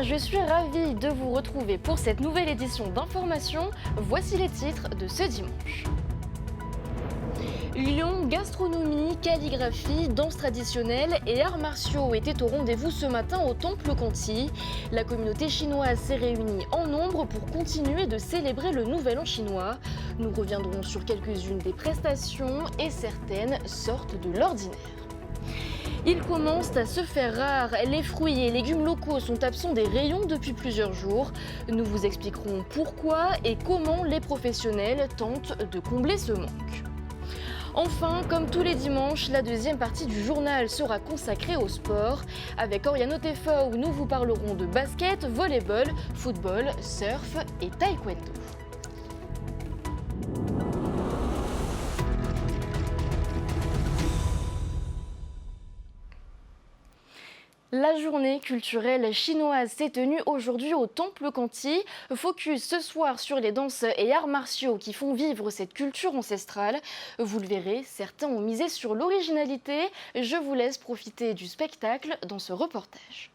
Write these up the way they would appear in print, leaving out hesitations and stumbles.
je suis ravie de vous retrouver pour cette nouvelle édition d'Information. Voici les titres de ce dimanche. Lyon, gastronomie, calligraphie, danse traditionnelle et arts martiaux étaient au rendez-vous ce matin au Temple Conti. La communauté chinoise s'est réunie en nombre pour continuer de célébrer le Nouvel An chinois. Nous reviendrons sur quelques-unes des prestations et certaines sortent de l'ordinaire. Ils commencent à se faire rares. Les fruits et légumes locaux sont absents des rayons depuis plusieurs jours. Nous vous expliquerons pourquoi et comment les professionnels tentent de combler ce manque. Enfin, comme tous les dimanches, la deuxième partie du journal sera consacrée au sport. Avec Oriane Otefo, nous vous parlerons de basket, volleyball, football, surf et taekwondo. La journée culturelle chinoise s'est tenue aujourd'hui au Temple Conti. Focus ce soir sur les danses et arts martiaux qui font vivre cette culture ancestrale. Vous le verrez, certains ont misé sur l'originalité. Je vous laisse profiter du spectacle dans ce reportage.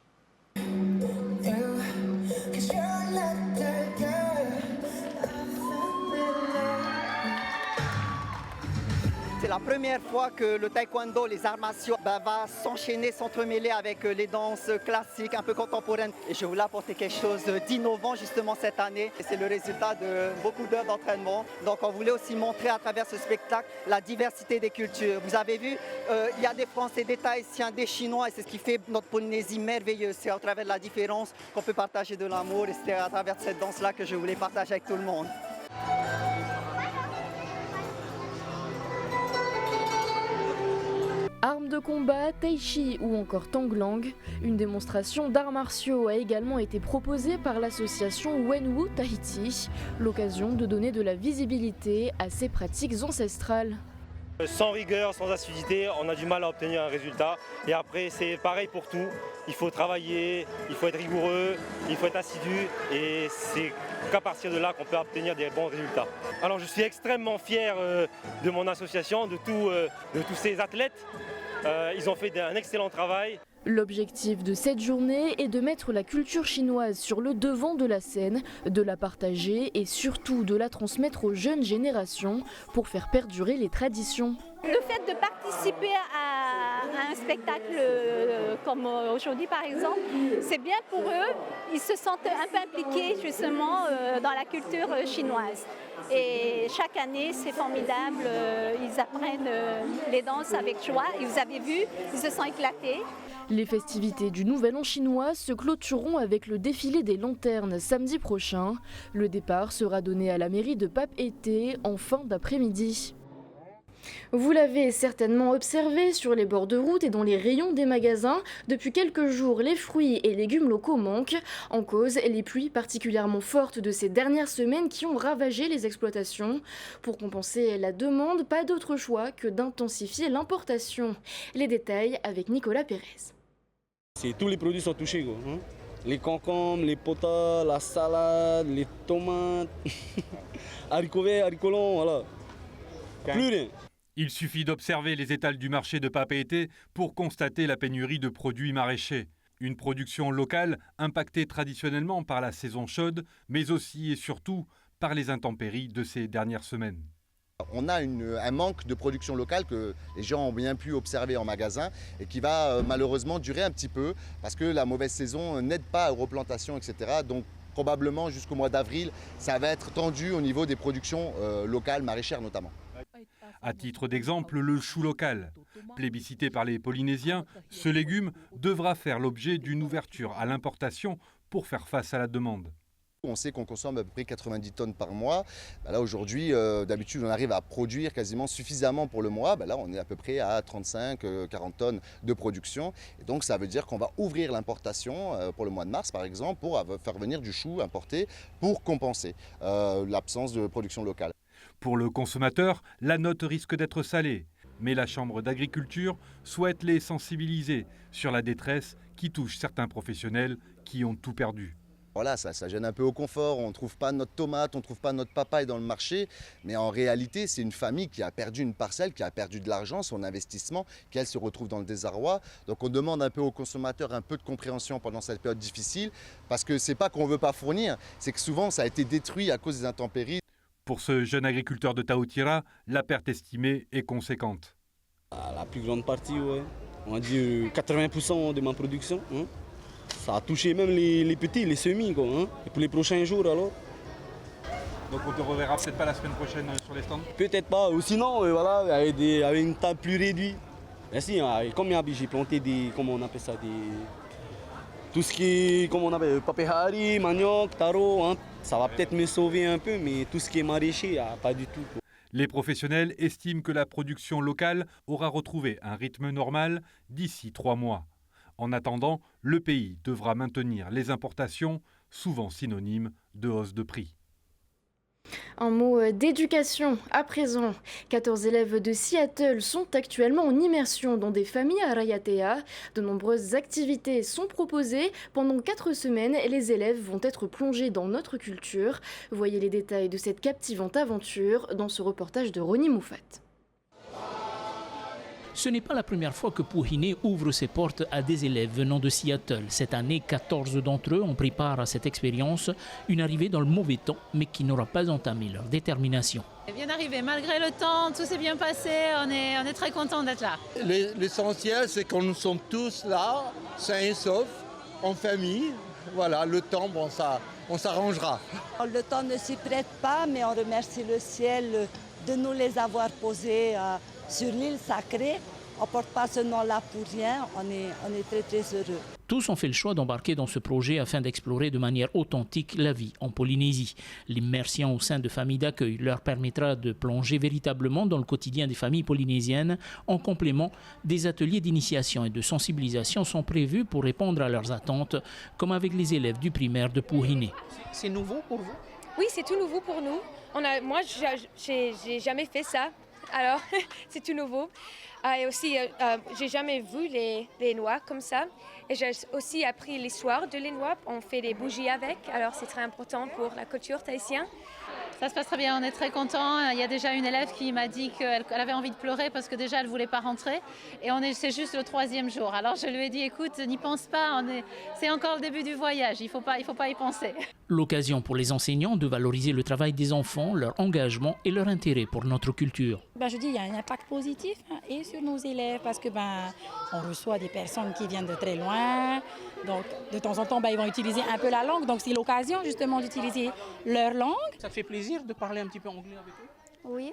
C'est la première fois que le taekwondo, les arts martiaux, va s'enchaîner, s'entremêler avec les danses classiques, un peu contemporaines. Et je voulais apporter quelque chose d'innovant justement cette année. Et c'est le résultat de beaucoup d'heures d'entraînement. Donc on voulait aussi montrer à travers ce spectacle la diversité des cultures. Vous avez vu, il y a des Français, des Tahitiens, des Chinois et c'est ce qui fait notre Polynésie merveilleuse. C'est à travers la différence qu'on peut partager de l'amour et c'est à travers cette danse-là que je voulais partager avec tout le monde. Armes de combat, tai chi ou encore tanglang, une démonstration d'arts martiaux a également été proposée par l'association Wenwu Tahiti, l'occasion de donner de la visibilité à ces pratiques ancestrales. Sans rigueur, sans assiduité, on a du mal à obtenir un résultat. Et après, c'est pareil pour tout. Il faut travailler, il faut être rigoureux, il faut être assidu. Et c'est qu'à partir de là qu'on peut obtenir des bons résultats. Alors je suis extrêmement fier de mon association, de tous ces athlètes. Ils ont fait un excellent travail. L'objectif de cette journée est de mettre la culture chinoise sur le devant de la scène, de la partager et surtout de la transmettre aux jeunes générations pour faire perdurer les traditions. Le fait de participer à un spectacle comme aujourd'hui par exemple, c'est bien pour eux. Ils se sentent un peu impliqués justement dans la culture chinoise. Et chaque année, c'est formidable. Ils apprennent les danses avec joie. Et vous avez vu, ils se sont éclatés. Les festivités du Nouvel An chinois se clôtureront avec le défilé des lanternes samedi prochain. Le départ sera donné à la mairie de Papeete en fin d'après-midi. Vous l'avez certainement observé sur les bords de route et dans les rayons des magasins. Depuis quelques jours, les fruits et légumes locaux manquent. En cause, les pluies particulièrement fortes de ces dernières semaines qui ont ravagé les exploitations. Pour compenser la demande, pas d'autre choix que d'intensifier l'importation. Les détails avec Nicolas Pérez. Tous les produits sont touchés, quoi, hein. Les concombres, les potas, la salade, les tomates, haricots verts, haricots longs, voilà. Plus rien. Il suffit d'observer les étals du marché de Papeete pour constater la pénurie de produits maraîchers. Une production locale impactée traditionnellement par la saison chaude, mais aussi et surtout par les intempéries de ces dernières semaines. On a un manque de production locale que les gens ont bien pu observer en magasin et qui va malheureusement durer un petit peu parce que la mauvaise saison n'aide pas aux replantations, etc. Donc probablement jusqu'au mois d'avril, ça va être tendu au niveau des productions locales, maraîchères notamment. À titre d'exemple, le chou local. Plébiscité par les Polynésiens, ce légume devra faire l'objet d'une ouverture à l'importation pour faire face à la demande. On sait qu'on consomme à peu près 90 tonnes par mois. Là aujourd'hui, d'habitude, on arrive à produire quasiment suffisamment pour le mois. Là, on est à peu près à 35-40 tonnes de production. Et donc, ça veut dire qu'on va ouvrir l'importation pour le mois de mars, par exemple, pour faire venir du chou importé pour compenser l'absence de production locale. Pour le consommateur, la note risque d'être salée. Mais la Chambre d'agriculture souhaite les sensibiliser sur la détresse qui touche certains professionnels qui ont tout perdu. Voilà, ça gêne un peu au confort, on ne trouve pas notre tomate, on ne trouve pas notre papaye dans le marché, mais en réalité c'est une famille qui a perdu une parcelle, qui a perdu de l'argent, son investissement, qu'elle se retrouve dans le désarroi. Donc on demande un peu aux consommateurs un peu de compréhension pendant cette période difficile, parce que c'est pas qu'on ne veut pas fournir, c'est que souvent ça a été détruit à cause des intempéries. Pour ce jeune agriculteur de Taoutira, la perte estimée est conséquente. La plus grande partie, ouais. On va dire 80% de ma production. Hein. Ça a touché même les petits, les semis, quoi. Hein. Et pour les prochains jours, alors. Donc on te reverra peut-être pas la semaine prochaine sur les stands? Peut-être pas, ou sinon, voilà, avec une table plus réduite. Merci, comme j'ai planté des, comment on appelle ça, tout ce qui est, comment on appelle, papehari, manioc, taro, hein, ça va peut-être me sauver un peu, mais tout ce qui est maraîcher, pas du tout. Quoi. Les professionnels estiment que la production locale aura retrouvé un rythme normal d'ici 3 mois. En attendant, le pays devra maintenir les importations, souvent synonymes de hausse de prix. Un mot d'éducation à présent. 14 élèves de Seattle sont actuellement en immersion dans des familles à Raiatea. De nombreuses activités sont proposées. Pendant 4 semaines, les élèves vont être plongés dans notre culture. Voyez les détails de cette captivante aventure dans ce reportage de Ronnie Moufat. Ce n'est pas la première fois que Puhine ouvre ses portes à des élèves venant de Seattle. Cette année, 14 d'entre eux ont pris part à cette expérience, une arrivée dans le mauvais temps, mais qui n'aura pas entamé leur détermination. Bien arrivé, malgré le temps, tout s'est bien passé, on est très content d'être là. L'essentiel, c'est qu'on nous sommes tous là, sains et saufs, en famille. Voilà, le temps, bon, on s'arrangera. Le temps ne s'y prête pas, mais on remercie le ciel de nous les avoir posés sur l'île sacrée. On ne porte pas ce nom-là pour rien, on est très très heureux. Tous ont fait le choix d'embarquer dans ce projet afin d'explorer de manière authentique la vie en Polynésie. L'immersion au sein de familles d'accueil leur permettra de plonger véritablement dans le quotidien des familles polynésiennes. En complément, des ateliers d'initiation et de sensibilisation sont prévus pour répondre à leurs attentes, comme avec les élèves du primaire de Puhine. C'est nouveau pour vous? Oui, c'est tout nouveau pour nous. Moi, j'ai jamais fait ça. Alors, c'est tout nouveau. Et aussi, j'ai jamais vu les noix comme ça. Et j'ai aussi appris l'histoire de les noix. On fait des bougies avec, alors c'est très important pour la culture tahitienne. Ça se passe très bien, on est très contents. Il y a déjà une élève qui m'a dit qu'elle avait envie de pleurer parce que déjà elle ne voulait pas rentrer. Et c'est juste le 3e jour. Alors je lui ai dit, écoute, n'y pense pas, c'est encore le début du voyage, il ne faut pas y penser. L'occasion pour les enseignants de valoriser le travail des enfants, leur engagement et leur intérêt pour notre culture. Je dis, il y a un impact positif et sur nos élèves parce que on reçoit des personnes qui viennent de très loin. Donc de temps en temps, ils vont utiliser un peu la langue. Donc c'est l'occasion justement d'utiliser leur langue. Ça fait plaisir de parler un petit peu anglais avec eux? Oui,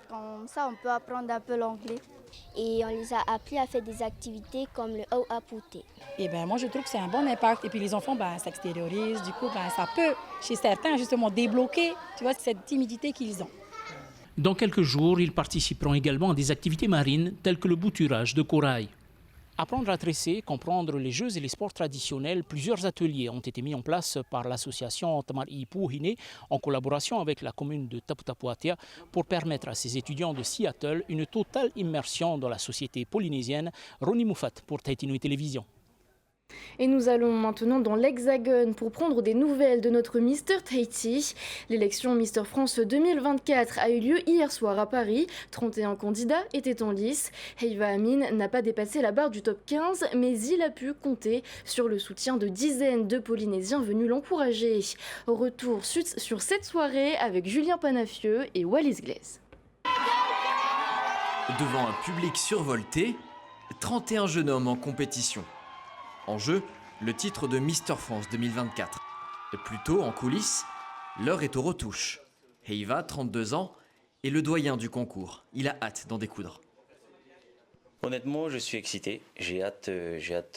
comme ça on peut apprendre un peu l'anglais. Et on les a appris à faire des activités comme le Auapouté. Et moi je trouve que c'est un bon impact. Et puis les enfants s'extériorisent. Du coup, ça peut chez certains justement débloquer, cette timidité qu'ils ont. Dans quelques jours, ils participeront également à des activités marines telles que le bouturage de corail. Apprendre à tresser, comprendre les jeux et les sports traditionnels, plusieurs ateliers ont été mis en place par l'association Tamari Puhine en collaboration avec la commune de Taputapuatea pour permettre à ces étudiants de Seattle une totale immersion dans la société polynésienne. Ronnie Moufat pour Tahiti Nui Télévision. Et nous allons maintenant dans l'Hexagone pour prendre des nouvelles de notre Mister Tahiti. L'élection Mister France 2024 a eu lieu hier soir à Paris. 31 candidats étaient en lice. Heiva Amin n'a pas dépassé la barre du top 15, mais il a pu compter sur le soutien de dizaines de Polynésiens venus l'encourager. Retour sur cette soirée avec Julien Panafieux et Wallis Glaise. Devant un public survolté, 31 jeunes hommes en compétition. En jeu, le titre de Mister France 2024. Plus tôt, en coulisses, l'heure est aux retouches. Heiva, 32 ans, est le doyen du concours. Il a hâte d'en découdre. Honnêtement, je suis excité. J'ai hâte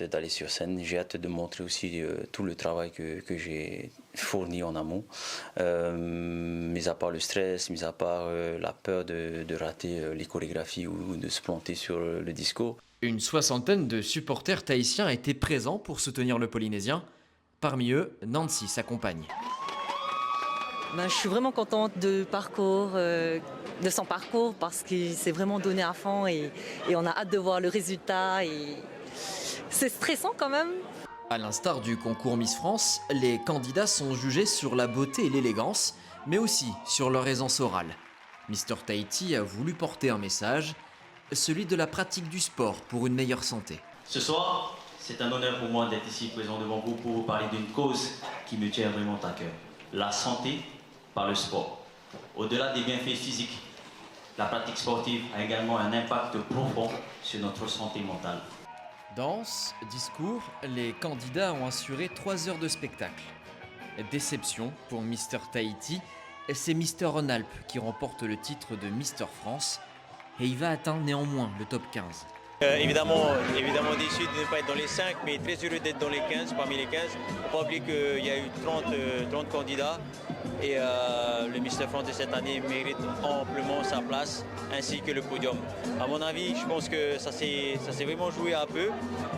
d'aller sur scène. J'ai hâte de montrer aussi tout le travail que j'ai fourni en amont. Mis à part le stress, mis à part la peur de rater les chorégraphies ou de se planter sur le disco. Une soixantaine de supporters tahitiens étaient présents pour soutenir le Polynésien. Parmi eux, Nancy s'accompagne. Je suis vraiment contente de son parcours parce qu'il s'est vraiment donné à fond et on a hâte de voir le résultat. Et c'est stressant quand même. À l'instar du concours Miss France, les candidats sont jugés sur la beauté et l'élégance, mais aussi sur leur aisance orale. Mr Tahiti a voulu porter un message, celui de la pratique du sport pour une meilleure santé. Ce soir, c'est un honneur pour moi d'être ici présent devant vous pour vous parler d'une cause qui me tient vraiment à cœur. La santé par le sport. Au-delà des bienfaits physiques, la pratique sportive a également un impact profond sur notre santé mentale. Danse, discours, les candidats ont assuré 3 heures de spectacle. Déception pour Mr Tahiti, c'est Mr Rhône-Alpes qui remporte le titre de Mr France et il va atteindre néanmoins le top 15. Évidemment déçu de ne pas être dans les 5, mais très heureux d'être dans les 15, parmi les 15. Il ne faut pas oublier qu'il y a eu 30 candidats et le Mr France de cette année mérite amplement sa place, ainsi que le podium. À mon avis, je pense que ça s'est vraiment joué à peu.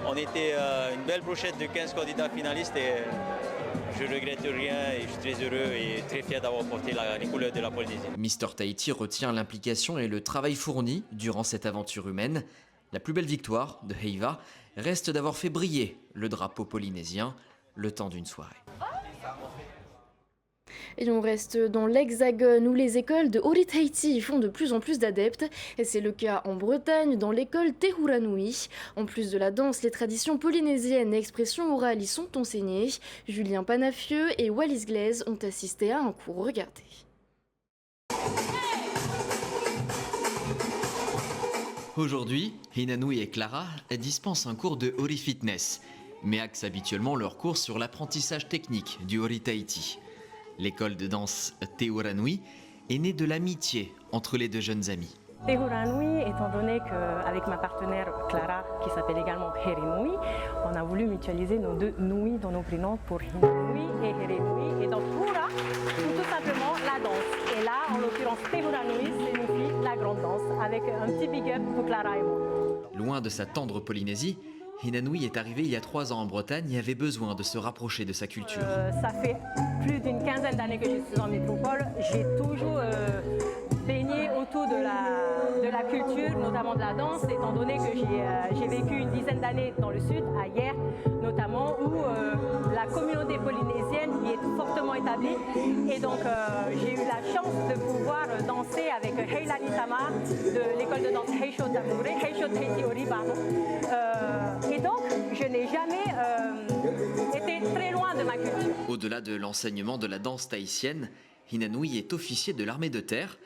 On était une belle brochette de 15 candidats finalistes et je ne regrette rien et je suis très heureux et très fier d'avoir porté les couleurs de la Polynésie. Mr Tahiti retient l'implication et le travail fourni durant cette aventure humaine. La plus belle victoire de Heiva reste d'avoir fait briller le drapeau polynésien le temps d'une soirée. Et on reste dans l'Hexagone où les écoles de Ori Tahiti font de plus en plus d'adeptes. Et c'est le cas en Bretagne dans l'école Te Huranui. En plus de la danse, les traditions polynésiennes et expressions orales y sont enseignées. Julien Panafieux et Wallis Glaise ont assisté à un cours. Regardez. Aujourd'hui, Hinanui et Clara dispensent un cours de Ori Fitness, mais axent habituellement leurs cours sur l'apprentissage technique du Ori Tahiti. L'école de danse Te Huranui est née de l'amitié entre les deux jeunes amis. Te Huranui, étant donné qu'avec ma partenaire Clara, qui s'appelle également Herenui, on a voulu mutualiser nos deux Nui dans nos prénoms pour Hinanui et Herenui. Et donc Hura, tout simplement la danse. Et là, en l'occurrence, Te Huranui signifie la grande danse, avec un petit big up pour Clara et moi. Loin de sa tendre Polynésie, Hinanui est arrivé il y a 3 ans en Bretagne et avait besoin de se rapprocher de sa culture. Ça fait plus d'une quinzaine d'années que je suis en métropole. J'ai toujours baigné autour de la culture, notamment de la danse, étant donné que j'ai vécu une dizaine d'années dans le sud, à Hyères notamment, où la communauté polynésienne y est fortement établie. Et donc j'ai eu la chance de pouvoir danser avec Heilani Tama de l'école de danse Heisho Tamure, Heisho Tahiti Ori, pardon. Et donc, je n'ai jamais été très loin de ma culture. Au-delà de l'enseignement de la danse tahitienne, Hinanui est officier de l'armée de terre.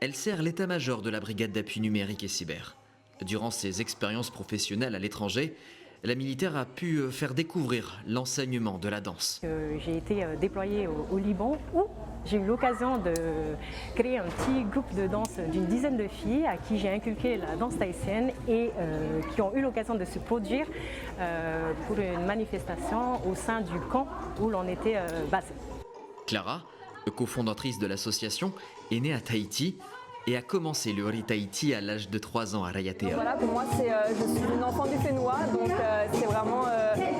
Elle sert l'état-major de la brigade d'appui numérique et cyber. Durant ses expériences professionnelles à l'étranger, la militaire a pu faire découvrir l'enseignement de la danse. J'ai été déployée au Liban où j'ai eu l'occasion de créer un petit groupe de danse d'une dizaine de filles à qui j'ai inculqué la danse tahitienne et qui ont eu l'occasion de se produire pour une manifestation au sein du camp où l'on était basé. Clara, cofondatrice de l'association, est née à Tahiti et a commencé le Ori Tahiti à l'âge de 3 ans à Raiatea. Voilà, pour moi, je suis une enfant du Fénois, donc c'est vraiment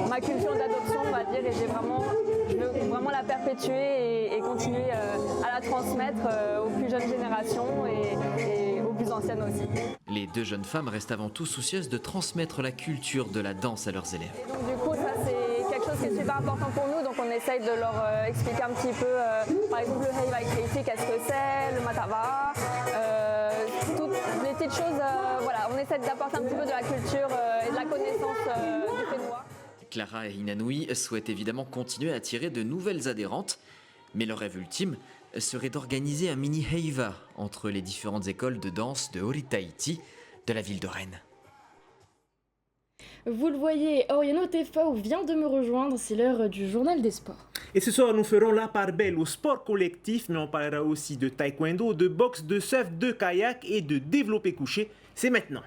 ma culture d'adoption, on va dire, et je veux vraiment la perpétuer et continuer à la transmettre aux plus jeunes générations et aux plus anciennes aussi. Les deux jeunes femmes restent avant tout soucieuses de transmettre la culture de la danse à leurs élèves. Et donc, du coup, ça c'est quelque chose qui est super important pour nous, donc on essaye de leur expliquer un petit peu, par exemple le Heiva Tahiti, qu'est-ce que c'est, le Matava, toutes les petites choses, voilà, on essaie d'apporter un petit peu de la culture et de la connaissance du Fénois. Clara et Hinanui souhaitent évidemment continuer à attirer de nouvelles adhérentes, mais leur rêve ultime serait d'organiser un mini Heiva entre les différentes écoles de danse de Ori Tahiti de la ville de Rennes. Vous le voyez, Oriano Tefao vient de me rejoindre, c'est l'heure du journal des sports. Et ce soir, nous ferons la part belle au sport collectif, mais on parlera aussi de taekwondo, de boxe, de surf, de kayak et de développé couché. C'est maintenant.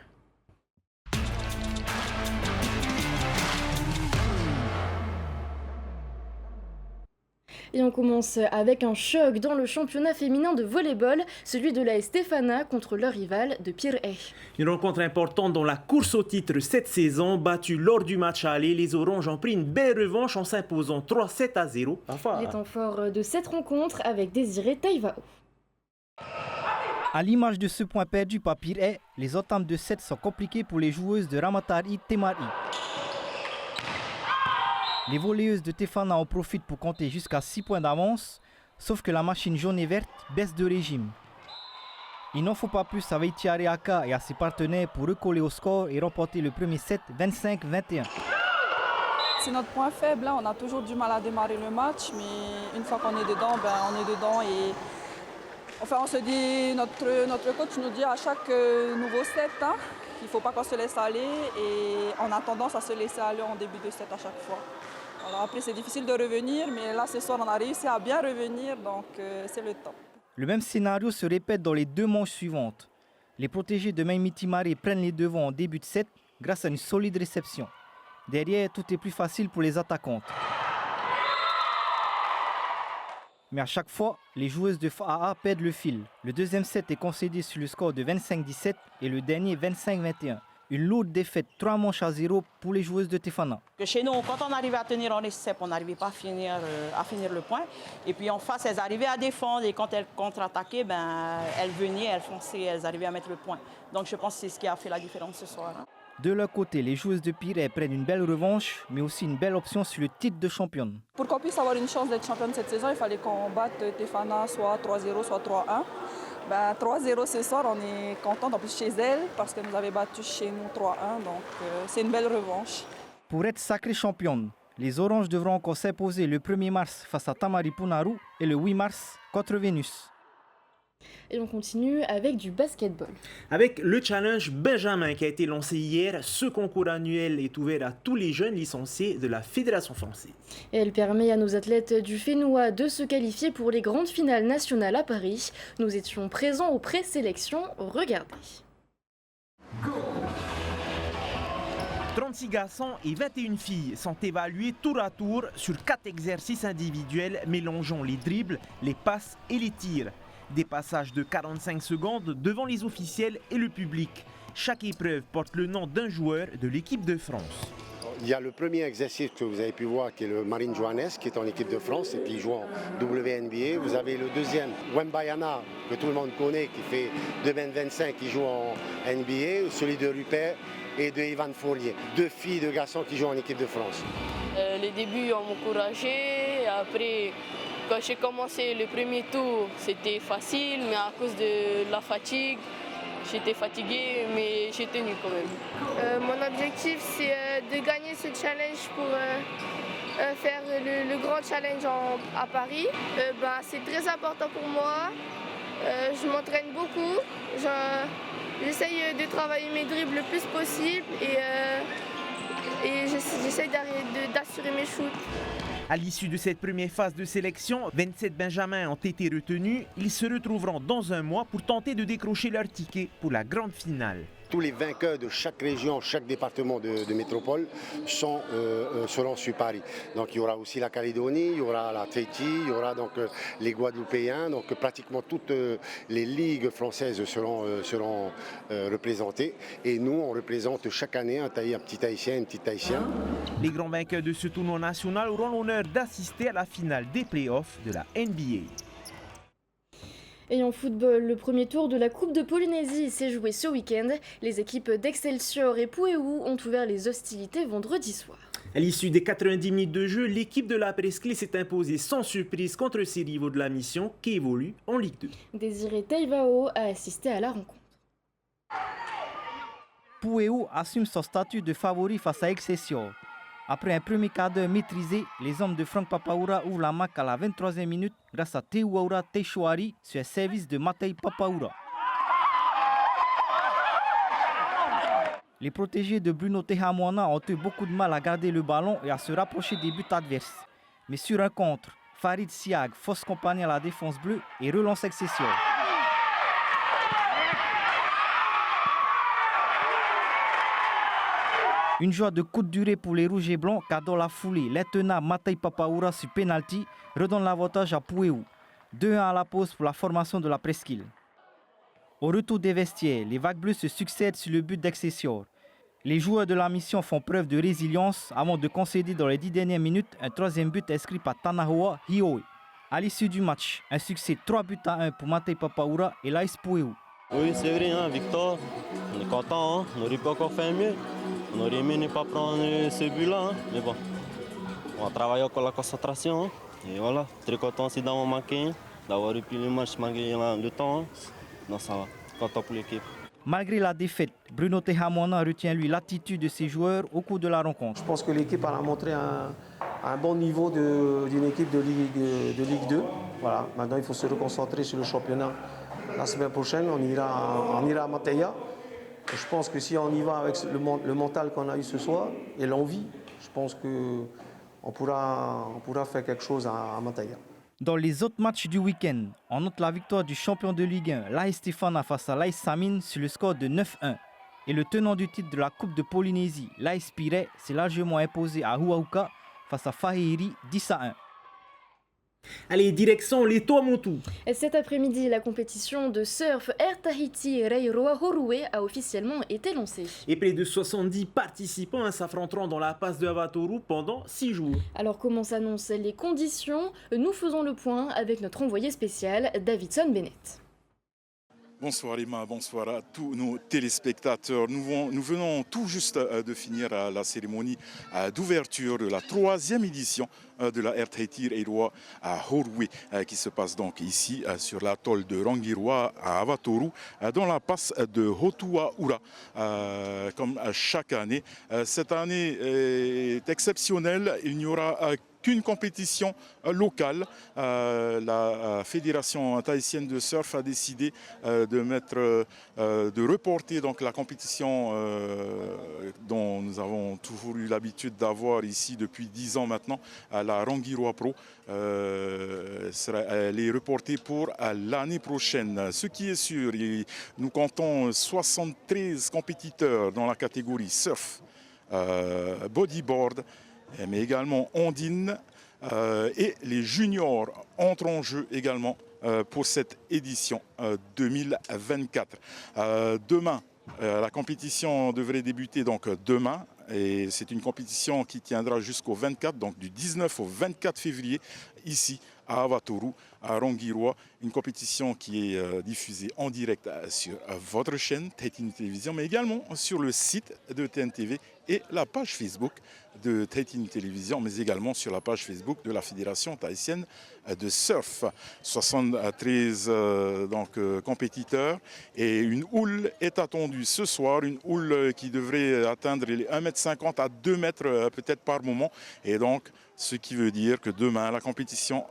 Et on commence avec un choc dans le championnat féminin de volley-ball, celui de la Stefana contre leur rival de Pirée. Une rencontre importante dans la course au titre cette saison. Battue lors du match aller, les Oranges ont pris une belle revanche en s'imposant 3-7-0. Les temps forts de cette rencontre avec Désiré Taïvao. À l'image de ce point perdu par Pirée, les entames de set sont compliquées pour les joueuses de Ramatari Temari. Les volleyeuses de Tefana en profitent pour compter jusqu'à 6 points d'avance, sauf que la machine jaune et verte baisse de régime. Il n'en faut pas plus à Veitia Areaka et à ses partenaires pour recoller au score et remporter le premier set 25-21. C'est notre point faible, hein. On a toujours du mal à démarrer le match, mais une fois qu'on est dedans, on est dedans. Et enfin, on se dit, notre coach nous dit à chaque nouveau set, hein, qu'il ne faut pas qu'on se laisse aller, et on a tendance à se laisser aller en début de set à chaque fois. Alors après, c'est difficile de revenir, mais là, ce soir, on a réussi à bien revenir, donc c'est le temps. Le même scénario se répète dans les 2 manches suivantes. Les protégés de Maimiti Mare prennent les devants en début de set grâce à une solide réception. Derrière, tout est plus facile pour les attaquantes. Mais à chaque fois, les joueuses de FAA perdent le fil. Le deuxième set est concédé sur le score de 25-17 et le dernier 25-21. Une lourde défaite 3 manches à 0 pour les joueuses de Tefana. Chez nous, quand on arrivait à tenir en récep, on n'arrivait pas à finir le point. Et puis en face, elles arrivaient à défendre et quand elles contre-attaquaient, elles venaient, elles fonçaient, elles arrivaient à mettre le point. Donc je pense que c'est ce qui a fait la différence ce soir. De leur côté, les joueuses de Pirée prennent une belle revanche, mais aussi une belle option sur le titre de championne. Pour qu'on puisse avoir une chance d'être championne cette saison, il fallait qu'on batte Tefana soit 3-0, soit 3-1. 3-0 ce soir, on est content, en plus chez elle, parce qu'elle nous avait battu chez nous 3-1, donc c'est une belle revanche. Pour être sacrée championne, les Oranges devront encore s'imposer le 1er mars face à Tamari Punaru et le 8 mars contre Vénus. Et on continue avec du basketball. Avec le challenge Benjamin qui a été lancé hier, ce concours annuel est ouvert à tous les jeunes licenciés de la Fédération française. Et elle permet à nos athlètes du Fénois de se qualifier pour les grandes finales nationales à Paris. Nous étions présents aux présélections. Regardez. 36 garçons et 21 filles sont évalués tour à tour sur 4 exercices individuels mélangeant les dribbles, les passes et les tirs. Des passages de 45 secondes devant les officiels et le public. Chaque épreuve porte le nom d'un joueur de l'équipe de France. Il y a le premier exercice que vous avez pu voir qui est le Marine Johannes qui est en équipe de France et qui joue en WNBA. Vous avez le deuxième, Wembayana, que tout le monde connaît, qui fait 2m25, qui joue en NBA. Celui de Rupert et de Ivan Fournier. 2 filles, 2 garçons qui jouent en équipe de France. Les débuts ont encouragé. Après, quand j'ai commencé le premier tour, c'était facile, mais à cause de la fatigue, j'étais fatiguée, mais j'ai tenu quand même. Mon objectif, c'est de gagner ce challenge pour faire le grand challenge à Paris. C'est très important pour moi. Je m'entraîne beaucoup. J'essaye de travailler mes dribbles le plus possible et j'essaye d'assurer mes shoots. À l'issue de cette première phase de sélection, 27 Benjamins ont été retenus. Ils se retrouveront dans un mois pour tenter de décrocher leur ticket pour la grande finale. Tous les vainqueurs de chaque région, chaque département de métropole seront sur Paris. Donc il y aura aussi la Calédonie, il y aura la Tahiti, il y aura donc les Guadeloupéens. Donc pratiquement toutes les ligues françaises seront représentées. Et nous, on représente chaque année un petit Tahitien, un petit Tahitien. Les grands vainqueurs de ce tournoi national auront l'honneur d'assister à la finale des playoffs de la NBA. Et en football, le premier tour de la Coupe de Polynésie s'est joué ce week-end. Les équipes d'Excelsior et Puéou ont ouvert les hostilités vendredi soir. À l'issue des 90 minutes de jeu, l'équipe de la Presqu'île s'est imposée sans surprise contre ses rivaux de la mission qui évoluent en Ligue 2. Désiré Taivao a assisté à la rencontre. Puéou assume son statut de favori face à Excelsior. Après un premier quart d'heure maîtrisé, les hommes de Franck Papaoura ouvrent la marque à la 23e minute grâce à Teuaura Teixoari sur un service de Matei Papaoura. Les protégés de Bruno Tehamwana ont eu beaucoup de mal à garder le ballon et à se rapprocher des buts adverses. Mais sur un contre, Farid Siag fausse compagnie à la défense bleue et relance Excelsior. Une joie de courte durée pour les rouges et blancs car dans la foulée, l'intenable Matei Papaoura sur penalty redonne l'avantage à Puéou. 2-1 à la pause pour la formation de la Presqu'île. Au retour des vestiaires, les vagues bleues se succèdent sur le but d'Excelsior. Les joueurs de la mission font preuve de résilience avant de concéder dans les 10 dernières minutes un troisième but inscrit par Tanahoa Hioe. À l'issue du match, un succès 3-1 pour Matei Papaoura et l'AS Puéou. Oui, c'est vrai, Victor. On est content, on aurait pu encore faire mieux. On aurait aimé ne pas prendre ce but-là, mais bon. On va travailler encore la concentration. Hein. Et voilà, très content aussi d'avoir manqué, d'avoir repris le match malgré le temps. Hein. Non, ça va, content pour l'équipe. Malgré la défaite, Bruno Tehamona retient lui l'attitude de ses joueurs au cours de la rencontre. Je pense que l'équipe a montré un bon niveau d'une équipe de Ligue 2. Voilà. Maintenant, il faut se reconcentrer sur le championnat. La semaine prochaine, on ira à Mataya. Je pense que si on y va avec le mental qu'on a eu ce soir et l'envie, je pense qu'on pourra faire quelque chose à Mataya. Dans les autres matchs du week-end, on note la victoire du champion de Ligue 1, l'AS Stéphana face à l'AS Samine sur le score de 9-1. Et le tenant du titre de la Coupe de Polynésie, l'AS Pirée, s'est largement imposé à Huahuka face à Fahiri 10-1. Allez, direction les Tuamotu. Cet après-midi, la compétition de surf Air Tahiti Reiroa Horue a officiellement été lancée. Et près de 70 participants s'affronteront dans la passe de Avatoru pendant 6 jours. Alors comment s'annoncent les conditions? Nous faisons le point avec notre envoyé spécial, Davidson Bennett. Bonsoir Emma, bonsoir à tous nos téléspectateurs. Nous venons tout juste de finir la cérémonie d'ouverture de la 3e édition de la Air Tahiti Reiroa à Horue qui se passe donc ici sur l'atoll de Rangiroa à Avatoru dans la passe de Hotuaura. Comme chaque année, cette année est exceptionnelle. Il n'y aura qu'une compétition locale. La Fédération tahitienne de surf a décidé de reporter donc la compétition dont nous avons toujours eu l'habitude d'avoir ici depuis 10 ans maintenant, à la Rangiroa Pro. Elle est reportée pour l'année prochaine. Ce qui est sûr, nous comptons 73 compétiteurs dans la catégorie surf, bodyboard, mais également ondine, et les juniors entrent en jeu également pour cette édition 2024. Demain, la compétition devrait débuter donc demain, et c'est une compétition qui tiendra jusqu'au 24, donc du 19 au 24 février, ici à Avatoru, à Rangiroa, une compétition qui est diffusée en direct sur votre chaîne Tahiti Télévision, mais également sur le site de TNTV et la page Facebook de Tahiti Télévision, mais également sur la page Facebook de la Fédération tahitienne de surf. 73 compétiteurs, et une houle est attendue ce soir, une houle qui devrait atteindre les 1,50 m à 2 m peut-être par moment, et donc ce qui veut dire que demain la compétition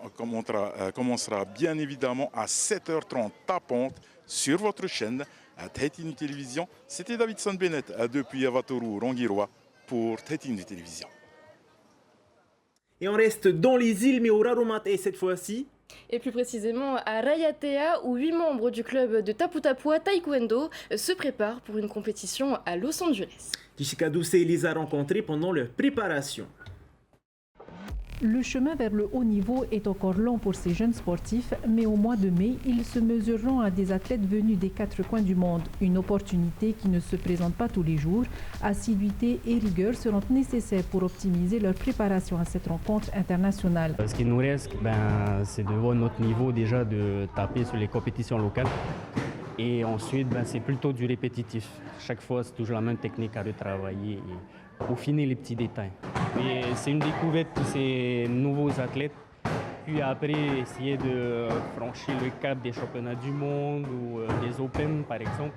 commencera bien évidemment à 7h30 tapante sur votre chaîne à Tahiti Télévision. C'était Davidson Bennett depuis Avatoru, Rangiroa pour Tahiti Télévision. Et on reste dans les îles, mais au Raromate cette fois-ci. Et plus précisément à Raiatea, où 8 membres du club de Taputapua Taekwondo se préparent pour une compétition à Los Angeles. Tishika Douce les a rencontrés pendant leur préparation. Le chemin vers le haut niveau est encore long pour ces jeunes sportifs, mais au mois de mai, ils se mesureront à des athlètes venus des 4 coins du monde. Une opportunité qui ne se présente pas tous les jours. Assiduité et rigueur seront nécessaires pour optimiser leur préparation à cette rencontre internationale. Ce qui nous reste, c'est de voir notre niveau déjà, de taper sur les compétitions locales. Et ensuite, c'est plutôt du répétitif. Chaque fois, c'est toujours la même technique à retravailler et peaufiner les petits détails. Et c'est une découverte pour ces nouveaux athlètes. Puis après, essayer de franchir le cap des championnats du monde ou des Open, par exemple.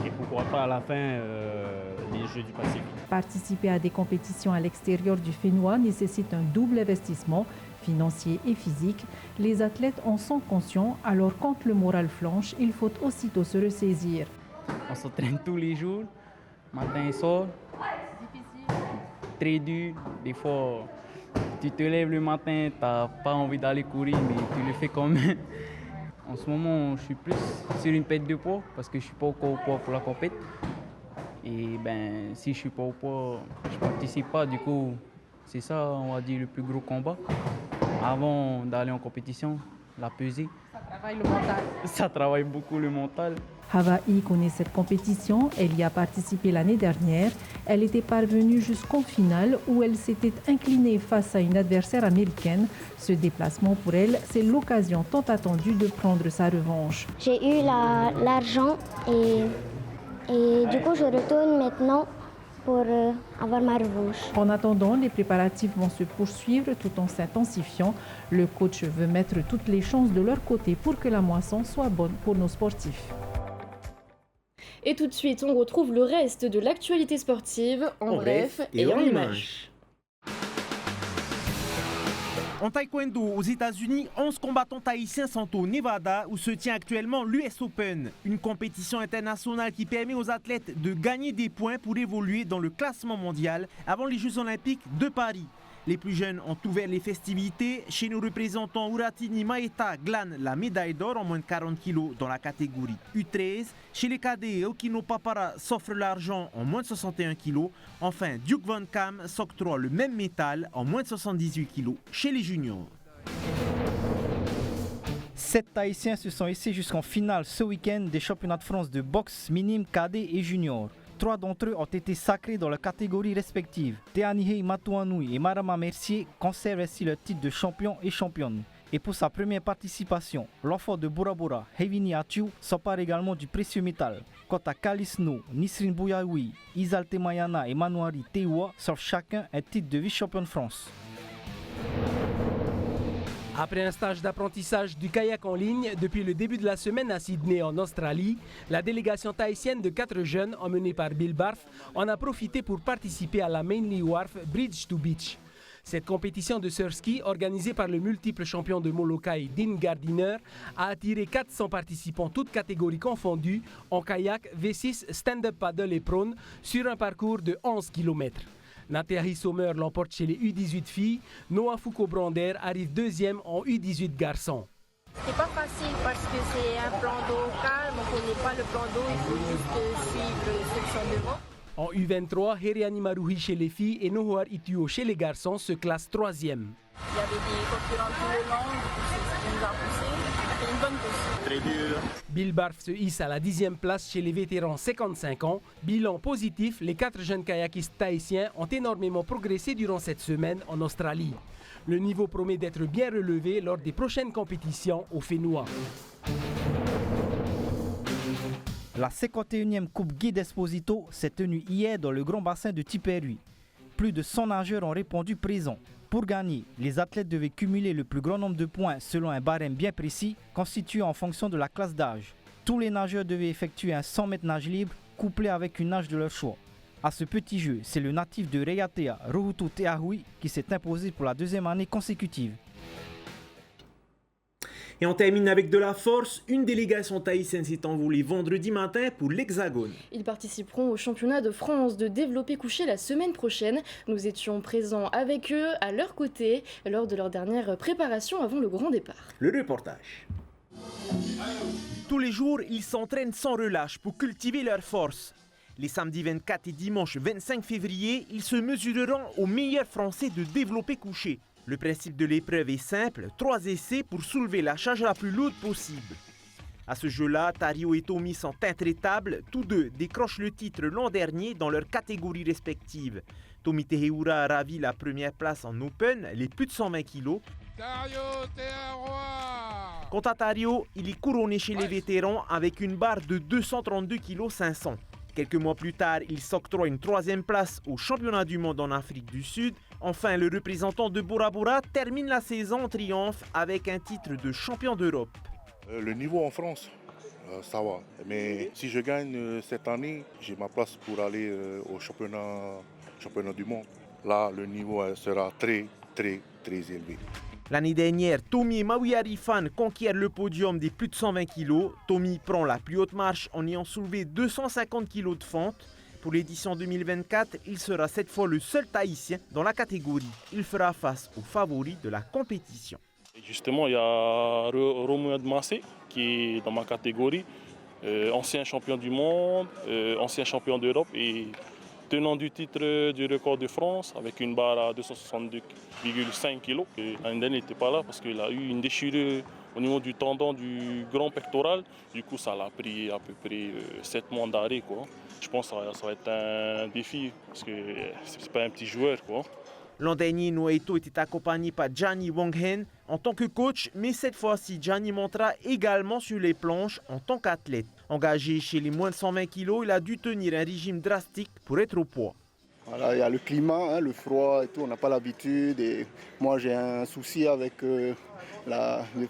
Et pourquoi pas à la fin, les Jeux du Pacifique. Participer à des compétitions à l'extérieur du Fénois nécessite un double investissement, financier et physique. Les athlètes en sont conscients, alors quand le moral flanche, il faut aussitôt se ressaisir. On s'entraîne tous les jours, matin et soir. Très dur, des fois tu te lèves le matin, tu n'as pas envie d'aller courir, mais tu le fais quand même. En ce moment, je suis plus sur une perte de poids parce que je ne suis pas encore au poids pour la compétition. Et si je ne suis pas au poids, je ne participe pas. Du coup, c'est ça, on va dire, le plus gros combat. Avant d'aller en compétition, la pesée. Ça travaille le mental. Ça travaille beaucoup le mental. Hawaii connaît cette compétition. Elle y a participé l'année dernière. Elle était parvenue jusqu'en finale où elle s'était inclinée face à une adversaire américaine. Ce déplacement pour elle, c'est l'occasion tant attendue de prendre sa revanche. J'ai eu l'argent et du coup je retourne maintenant pour avoir ma revanche. En attendant, les préparatifs vont se poursuivre tout en s'intensifiant. Le coach veut mettre toutes les chances de leur côté pour que la moisson soit bonne pour nos sportifs. Et tout de suite, on retrouve le reste de l'actualité sportive en bref et en images. En taekwondo aux États-Unis, 11 combattants tahitiens sont au Nevada où se tient actuellement l'US Open, une compétition internationale qui permet aux athlètes de gagner des points pour évoluer dans le classement mondial avant les Jeux Olympiques de Paris. Les plus jeunes ont ouvert les festivités. Chez nos représentants, Uratini Maeta glane la médaille d'or en moins de 40 kg dans la catégorie U13. Chez les cadets, Okino Papara s'offre l'argent en moins de 61 kg. Enfin, Duke Van Kam s'octroie le même métal en moins de 78 kg chez les juniors. 7 Tahitiens se sont hissés jusqu'en finale ce week-end des championnats de France de boxe minime, cadet et junior. 3 d'entre eux ont été sacrés dans leurs catégories respectives. Teanihei Matuanui et Marama Mercier conservent ainsi leur titre de champion et championne. Et pour sa première participation, l'enfant de Bora Bora, Hevini Atiu, s'empare également du précieux métal. Quant à Kalisno, Nisrin Bouyaoui, Isalte Mayana et Manouari Teua sortent chacun un titre de vice-champion de France. Après un stage d'apprentissage du kayak en ligne depuis le début de la semaine à Sydney en Australie, la délégation tahitienne de 4 jeunes emmenée par Bill Barth en a profité pour participer à la Manly Wharf Bridge to Beach. Cette compétition de surski organisée par le multiple champion de Molokai Dean Gardiner a attiré 400 participants toutes catégories confondues en kayak, V6, stand-up paddle et prone sur un parcours de 11 km. Nathalie Sommer l'emporte chez les U18 filles. Noah Foucault-Brander arrive deuxième en U18 garçons. C'est pas facile parce que c'est un plan d'eau calme, on ne connaît pas le plan d'eau, il faut juste suivre ceux qui sont devant. En U23, Heriani Maruhi chez les filles et Nohoar Ituo chez les garçons se classent troisième. Il y avait des concurrents tout le long, c'est ce qui nous a poussé. C'était une bonne course. Très dur. Bill Barth se hisse à la 10e place chez les vétérans 55 ans. Bilan positif, les 4 jeunes kayakistes tahitiens ont énormément progressé durant cette semaine en Australie. Le niveau promet d'être bien relevé lors des prochaines compétitions au Fénois. La 51e Coupe Guy d'Esposito s'est tenue hier dans le grand bassin de Tipperary. Plus de 100 nageurs ont répondu présents. Pour gagner, les athlètes devaient cumuler le plus grand nombre de points selon un barème bien précis, constitué en fonction de la classe d'âge. Tous les nageurs devaient effectuer un 100 mètres nage libre, couplé avec une nage de leur choix. À ce petit jeu, c'est le natif de Reiatea, Rohutu Teahui, qui s'est imposé pour la 2e année consécutive. Et on termine avec de la force. Une délégation tahitienne s'est envolée vendredi matin pour l'Hexagone. Ils participeront au championnat de France de développé couché la semaine prochaine. Nous étions présents avec eux, à leur côté, lors de leur dernière préparation avant le grand départ. Le reportage. Tous les jours, ils s'entraînent sans relâche pour cultiver leur force. Les samedis 24 et dimanche 25 février, ils se mesureront aux meilleurs Français de développé couché. Le principe de l'épreuve est simple, 3 essais pour soulever la charge la plus lourde possible. À ce jeu-là, Tario et Tommy sont intraitables, tous deux décrochent le titre l'an dernier dans leurs catégories respectives. Tommy Teheura a ravi la première place en Open, les plus de 120 kg. Tario, t'es un roi! Quant à Tario, il est couronné chez les vétérans avec une barre de 232 kg 500. Quelques mois plus tard, il s'octroie une 3e place au championnat du monde en Afrique du Sud. Enfin, le représentant de Bora Bora termine la saison en triomphe avec un titre de champion d'Europe. Le niveau en France, ça va. Mais si je gagne cette année, j'ai ma place pour aller au championnat du monde. Là, le niveau sera très élevé. L'année dernière, Tommy et Maui Arifan conquièrent le podium des plus de 120 kg. Tommy prend la plus haute marche en ayant soulevé 250 kg de fente. Pour l'édition 2024, il sera cette fois le seul Tahitien dans la catégorie. Il fera face aux favoris de la compétition. Justement, il y a Romuald Massé qui est dans ma catégorie, ancien champion du monde, ancien champion d'Europe et tenant du titre du record de France avec une barre à 262,5 kg. L'année dernière, il n'était pas là parce qu'il a eu une déchirure au niveau du tendon du grand pectoral. Du coup, ça l'a pris à peu près 7 mois d'arrêt, quoi. Je pense que ça va être un défi parce que c'est pas un petit joueur, quoi. L'an dernier, Noeto était accompagné par Gianni Wanghen en tant que coach, mais cette fois-ci, Gianni montera également sur les planches en tant qu'athlète. Engagé chez les moins de 120 kg, il a dû tenir un régime drastique pour être au poids. Voilà, il y a le climat, hein, le froid et tout, on n'a pas l'habitude. Et moi, j'ai un souci avec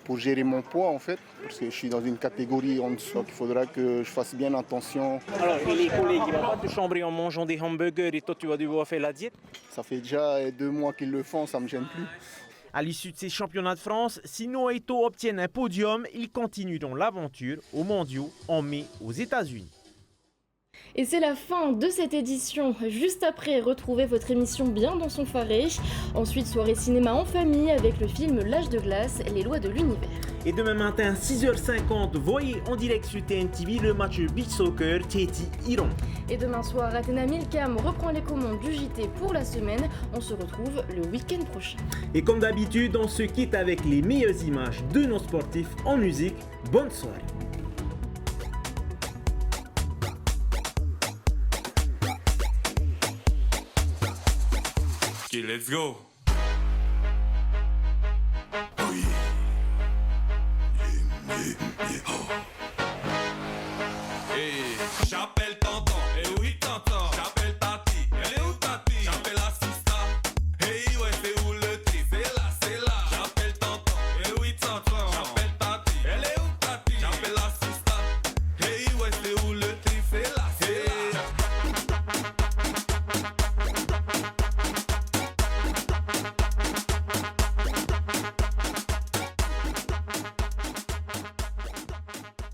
pour gérer mon poids, en fait, parce que je suis dans une catégorie en dessous. Donc, il faudra que je fasse bien attention. Alors, et les collègues, ils ne vont pas te chambrer en mangeant des hamburgers et toi, tu vas devoir faire la diète? Ça fait déjà 2 mois qu'ils le font, ça ne me gêne plus. À l'issue de ces championnats de France, si Noah-Eto'o obtiennent un podium, ils continueront l'aventure aux mondiaux en mai aux États-Unis. Et c'est la fin de cette édition. Juste après, retrouvez votre émission Bien dans son Faré. Ensuite, soirée cinéma en famille avec le film L'âge de glace, les lois de l'univers. Et demain matin, 6h50, voyez en direct sur TNTV le match beach soccer Tahiti-Iran. Et demain soir, Athéna Milcam reprend les commandes du JT pour la semaine. On se retrouve le week-end prochain. Et comme d'habitude, on se quitte avec les meilleures images de nos sportifs en musique. Bonne soirée. Okay, let's go. Oh yeah. Yeah, yeah, yeah. Oh.